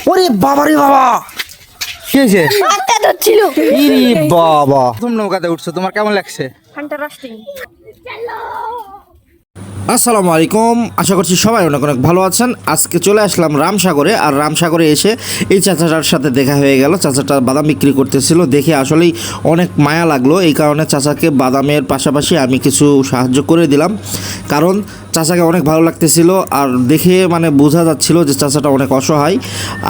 ওরে বাবা রে বাবা, কি হয়েছে? ইরে বাবা, তুমি নৌকাতে উঠছো, তোমার কেমন লাগছে? আসসালামু আলাইকুম, আশা করছি সবাই অনেক অনেক ভালো আছেন। আজকে চলে আসলাম রামসাগরে। আর রামসাগরে এসে এই চাচাটার সাথে দেখা হয়ে গেল। চাচাটা বাদাম বিক্রি করতেছিল, দেখে আসলেই অনেক মায়া লাগলো। এই কারণে চাচাকে বাদামের পাশাপাশি আমি কিছু সাহায্য করে দিলাম, কারণ চাচাকে অনেক ভালো লাগতেছিল আর দেখে মানে বোঝা যাচ্ছিল যে চাচাটা অনেক অসহায়।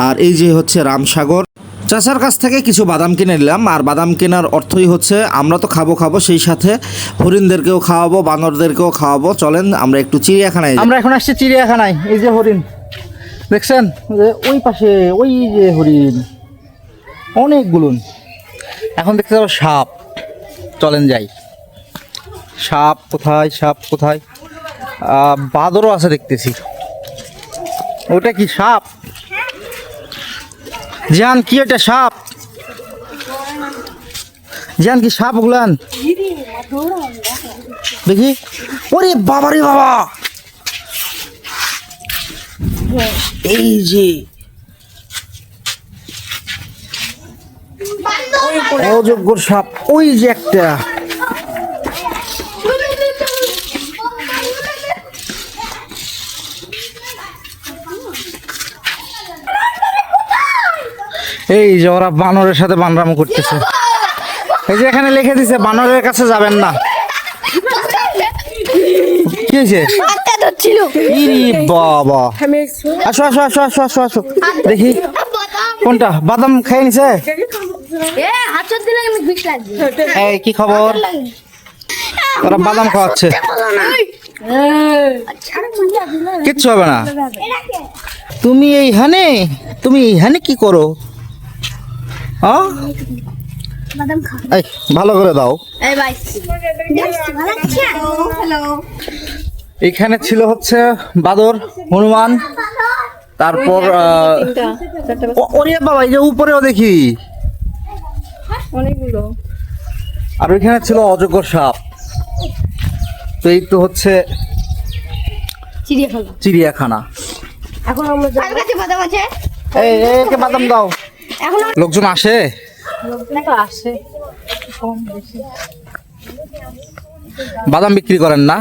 আর এই যে হচ্ছে রামসাগর, চাচার কাছ থেকে কিছু বাদাম কিনে নিলাম। আর বাদাম কেনার অর্থই হচ্ছে আমরা তো খাবো, সেই সাথে হরিণদেরকেও খাওয়াবো, বানরদেরকেও খাওয়াবো। চলেন আমরা একটু চিড়িয়াখানায় যাই। আমরা এখন আসছি চিড়িয়াখানায়। এই যে হরিণ দেখছেন, ওই পাশে ওই যে হরিণ অনেকগুলো। এখন দেখতে যাবো সাপ, চলেন যাই। সাপ কোথায়, সাপ কোথায়? বাদরও আছে দেখতেছি। ওটা কি সাপ? জান কি এটা সাপ? জান কি সাপ ওগুলান? দেখি। ওরে বাবা রে বাবা, এই যে অযোগ্য সাপ। ওই যে একটা, এই যে ওরা বানরের সাথে বানরামো করতেছে। এই যে এখানে লিখে দিছে বানরের কাছে যাবেন না। কি হয়েছে? ইরে বাবা, আসো আসো আসো আসো আসো আসো, দেখি কোনটা বাদাম খাই নিছে। এই কি খবর? ওরা বাদাম খাওয়াচ্ছে, কিচ্ছু হবে না। তুমি এইখানে কি করো? এই ভালো করে দাও। এখানে ছিল হচ্ছে বাদর, হনুমান, তারপর ওরে বাবা এই যে উপরেও দেখি অনেকগুলো। আর ওইখানে ছিল অযোগ্য সাপ। তো এই তো হচ্ছে চিড়িয়াখানা। এখন আমরা বাদাম দাও। লোকজন আসে, বাদাম বিক্রি করেন না?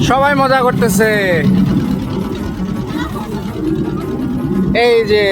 সবাই মজা করতেছে। এই যে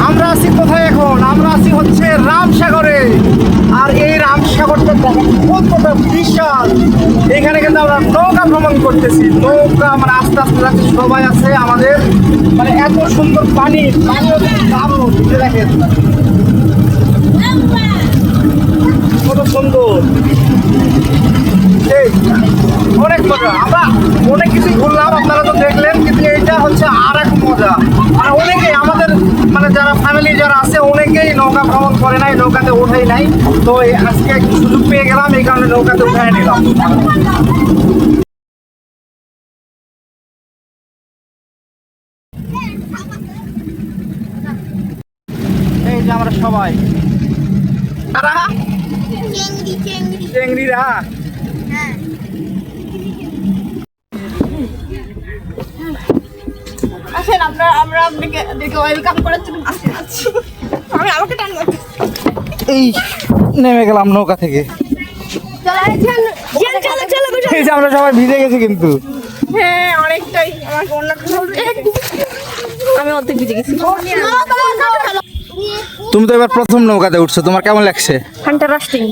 আমরা আছি কোথায় এখন? আমরা আছি হচ্ছে রামসাগরে। আর এই রামসাগরটা কতটা বিশাল। এখানে কিন্তু আমরা নৌকা ভ্রমণ করতেছি। নৌকা মানে আস্তে আস্তে যাচ্ছে, সবাই আছে আমাদের। মানে এত সুন্দর পানি, দারুণ দেখেন কত সুন্দর। অনেক মজা, আমরা অনেক কিছু ঘুরলাম, আপনারা তো দেখলেন। কিন্তু এটা হচ্ছে আর এক মজা। আর অনেকেই আমাদের মানে যারা ফ্যামিলি যারা আছে অনেকেই নৌকা ভ্রমণ করে নাই, নৌকাতে ওঠাই নাই। তো আজকে একটু সুযোগ পেয়ে গেলাম, এই কারণে নৌকাতে উঠাই নিলাম। এই যে আমরা সবাই চেংড়িরা। আসেন, আমরা আপনাকে ওয়েলকাম করার জন্য আমি আমাকে টান মারছি। এই নেমে গেলাম নৌকা থেকে। এই যে আমরা সবাই ভিজে গেছি কিন্তু। হ্যাঁ অনেকটাই, আমাকে অন্য আমি অর্ধেক ভিজে গেছি। তুমি তো এবার প্রথম নৌকাতে উঠছো, তোমার কেমন লাগছে? ফ্যান্টাস্টিক।